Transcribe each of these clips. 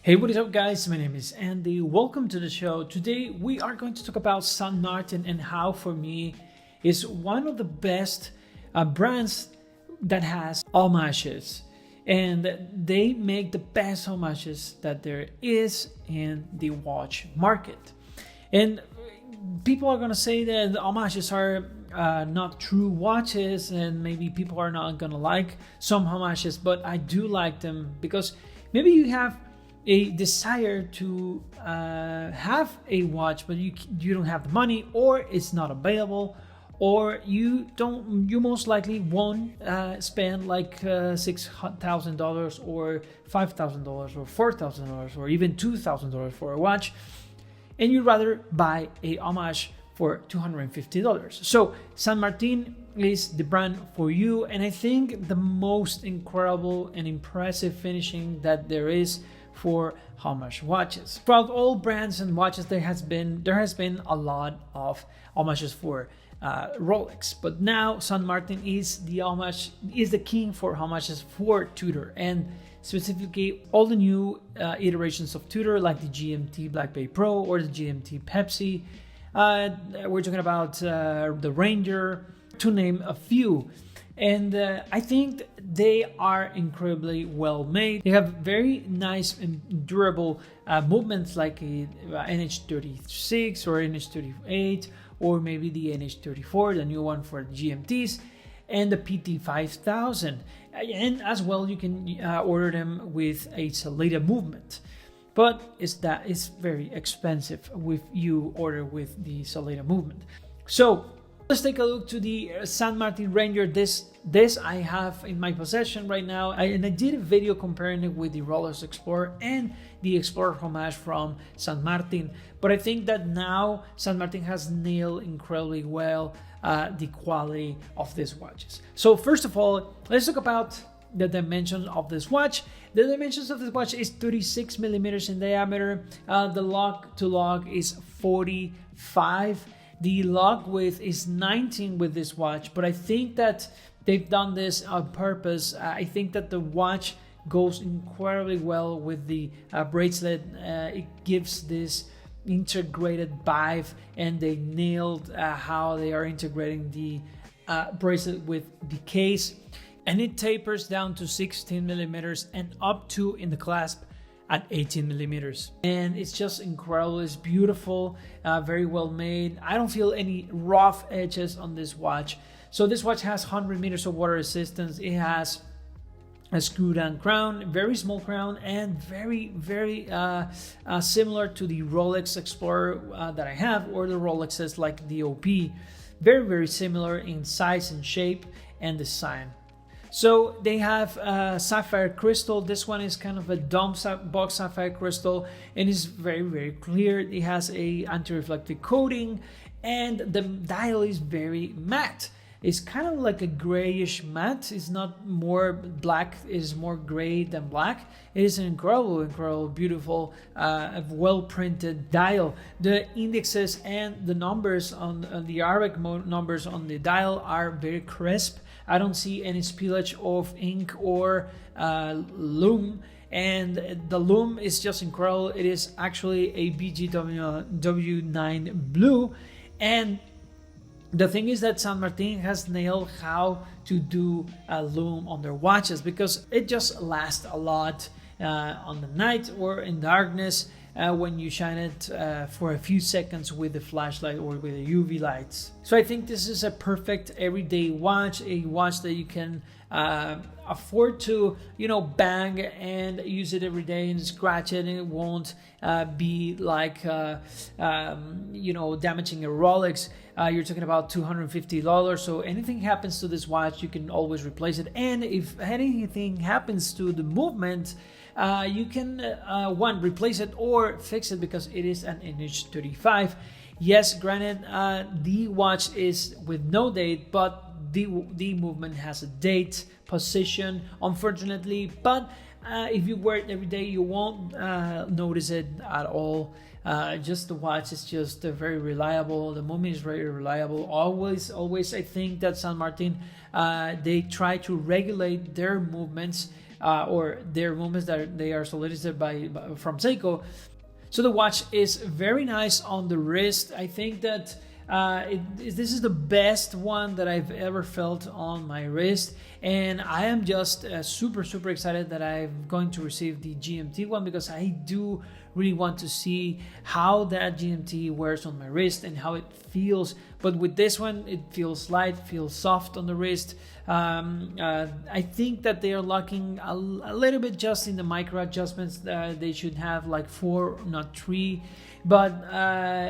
Hey, what is up guys? My name is Andy. Welcome to the show. Today we are going to talk about St. Martin and how for me is one of the best brands that has homages, and they make the best homages that there is in the watch market. And people are going to say that the homages are not true watches, and maybe people are not going to like some homages, but I do like them because maybe you have a desire to have a watch, but you don't have the money, or it's not available, or you most likely won't spend like $6,000 or $5,000 or $4,000 or even $2,000 for a watch, and you'd rather buy a homage for $250. So St. Martin is the brand for you, and I think the most incredible and impressive finishing that there is for homage watches. Throughout all brands and watches, there has been a lot of homages for Rolex, but now St. Martin is the king for homages for Tudor, and specifically all the new iterations of Tudor, like the GMT Black Bay Pro or the GMT Pepsi. We're talking about the Ranger, to name a few. And I think they are incredibly well made. They have very nice and durable movements, like a NH36 or NH38, or maybe the NH34, the new one for GMTs, and the PT5000. And as well, you can order them with a Salida movement. But it's very expensive if you order with the Salida movement. So let's take a look to the St. Martin Ranger. This I have in my possession right now, and I did a video comparing it with the Rolex Explorer and the Explorer Homage from St. Martin. But I think that now St. Martin has nailed incredibly well the quality of these watches. So first of all, let's talk about the dimensions of this watch. The dimensions of this watch is 36 millimeters in diameter. The lug to lug is 45. The lug width is 19 with this watch, but I think that they've done this on purpose. I think that the watch goes incredibly well with the bracelet. It gives this integrated vibe, and they nailed how they are integrating the bracelet with the case. And it tapers down to 16 millimeters and up to, in the clasp, at 18 millimeters. And it's just incredible. It's beautiful, very well made. I don't feel any rough edges on this watch. So this watch has 100 meters of water resistance. It has a screw down crown, very small crown, and very similar to the Rolex Explorer that I have, or the Rolexes like the OP. Very similar in size and shape and design. So they have sapphire crystal. This one is kind of a dumb box sapphire crystal, and it's very clear. It has a anti-reflective coating, and the dial is very matte. It's kind of like a grayish matte. It's not more black, it is more gray than black. It is an incredible, beautiful, well printed dial. The indexes and the numbers on the Arabic numbers on the dial are very crisp. I don't see any spillage of ink or Lume, and the Lume is just incredible. It is actually a BGW9 blue, and the thing is that St. Martin has nailed how to do a Lume on their watches, because it just lasts a lot on the night or in darkness when you shine it for a few seconds with the flashlight or with the UV lights. So I think this is a perfect everyday watch, a watch that you can afford to, bang and use it every day and scratch it, and it won't be like damaging a Rolex. You're talking about $250, so anything happens to this watch, you can always replace it. And if anything happens to the movement, you can replace it or fix it, because it is an NH35. Yes, granted, the watch is with no date, but the movement has a date, position, unfortunately. But if you wear it every day, you won't notice it at all. Just the watch is just very reliable. The movement is very reliable. Always, I think that St. Martin, they try to regulate their movements or their movements that they are solicited from Seiko. So the watch is very nice on the wrist. I think that this is the best one that I've ever felt on my wrist, and I am just super excited that I'm going to receive the GMT one, because I do really want to see how that GMT wears on my wrist and how it feels. But with this one, it feels light, feels soft on the wrist. I think that they are lacking a little bit just in the micro adjustments. They should have like 4, not 3. But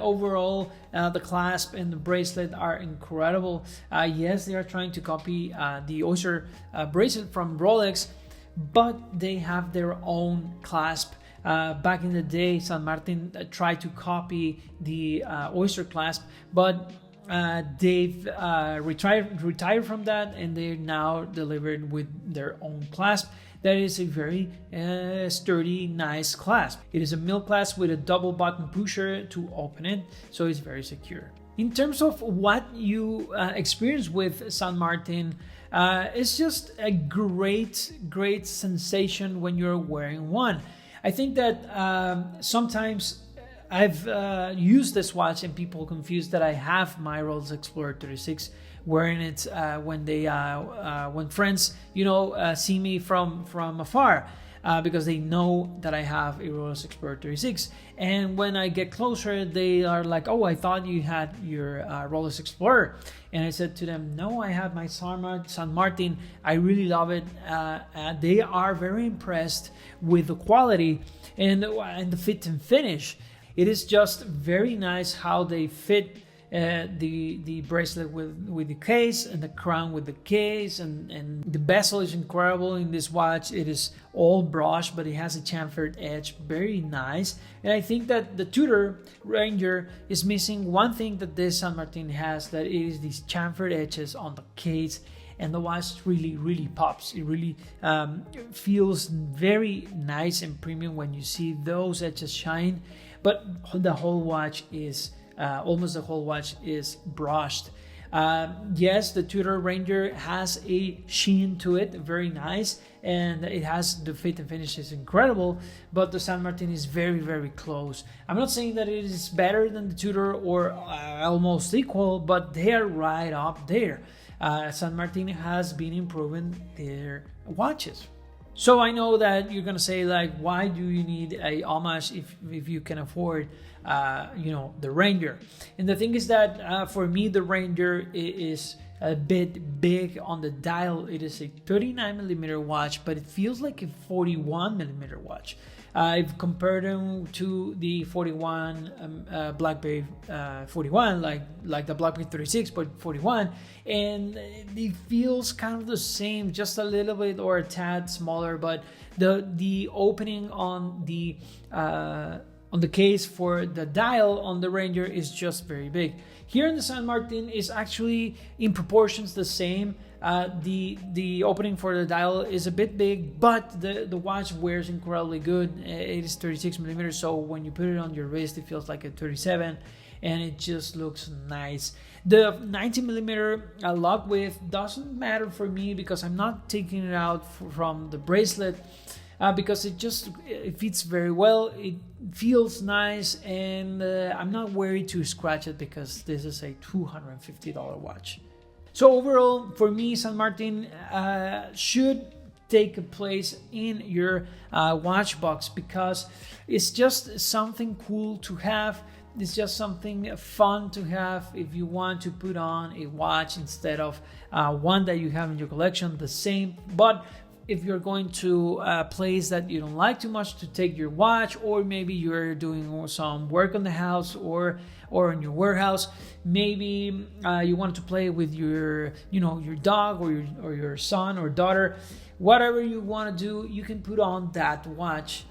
overall, the clasp and the bracelet are incredible. Yes, they are trying to copy the Oyster bracelet from Rolex, but they have their own clasp. Back in the day, San Martin tried to copy the Oyster clasp, but they've retired from that, and they're now delivered with their own clasp. That is a very sturdy, nice clasp. It is a milk clasp with a double button pusher to open it, so it's very secure. In terms of what you experience with San Martin, it's just a great sensation when you're wearing one. I think that sometimes I've used this watch and people confuse that I have my Rolex Explorer 36 wearing it when friends see me from afar, because they know that I have a Rolex Explorer 36, and when I get closer they are like, "Oh, I thought you had your Rolex Explorer," and I said to them, "No, I have my San Martin. I really love it." They are very impressed with the quality and the fit and finish. It is just very nice how they fit the bracelet with the case, and the crown with the case, and the bezel is incredible in this watch. It is all brushed, but it has a chamfered edge, very nice. And I think that the Tudor Ranger is missing one thing that this San Martin has, that it is these chamfered edges on the case, and the watch really pops. It really feels very nice and premium when you see those edges shine, but the whole watch is almost the whole watch is brushed. Yes, the Tudor Ranger has a sheen to it, very nice, and it has the fit and finish is incredible, but the San Martin is very close. I'm not saying that it is better than the Tudor or almost equal, but they are right up there. San Martin has been improving their watches. So I know that you're gonna say, like, why do you need a Homage if you can afford the Ranger? And the thing is that for me, the Ranger is a bit big on the dial. It is a 39mm watch, but it feels like a 41mm watch. I've compared them to the 41 BlackBerry 41, like the BlackBerry 36, but 41, and it feels kind of the same, just a little bit or a tad smaller. But the opening on the case for the dial on the Ranger is just very big. Here in the San Martin is actually in proportions the same. The opening for the dial is a bit big, but the watch wears incredibly good. It is 36mm, so when you put it on your wrist, it feels like a 37, and it just looks nice. The 90mm lock width doesn't matter for me, because I'm not taking it out from the bracelet, because it fits very well. It feels nice, and I'm not worried to scratch it, because this is a $250 watch. So overall, for me, San Martin should take a place in your watch box, because it's just something cool to have. It's just something fun to have if you want to put on a watch instead of one that you have in your collection, the same. But if you're going to a place that you don't like too much to take your watch, or maybe you're doing some work on the house or in your warehouse, maybe you want to play with your dog or your son or daughter, whatever you want to do, you can put on that watch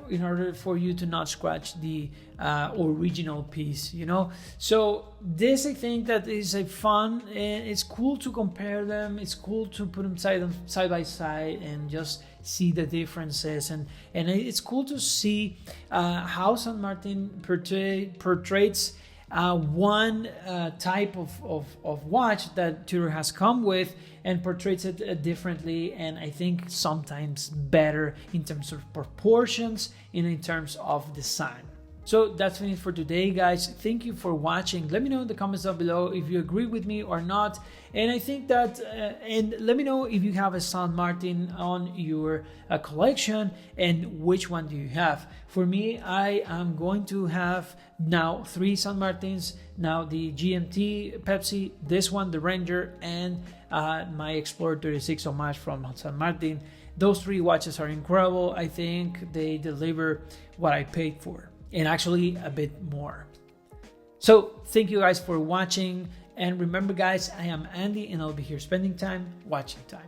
in order for you to not scratch the original piece, So this, I think, that is a fun, and it's cool to compare them. It's cool to put them side by side and just see the differences, and it's cool to see how San Martin portrays one type of watch that Tudor has come with and portrays it differently, and I think sometimes better in terms of proportions and in terms of design. So that's it for today, guys. Thank you for watching. Let me know in the comments down below if you agree with me or not. And I think that, and let me know if you have a St. Martin on your collection and which one do you have. For me, I am going to have now 3 St. Martins, now the GMT Pepsi, this one, the Ranger, and my Explorer 36 Homage from St. Martin. Those 3 watches are incredible. I think they deliver what I paid for, and actually a bit more. So thank you guys for watching, and remember guys, I am Andy and I'll be here spending time watching time.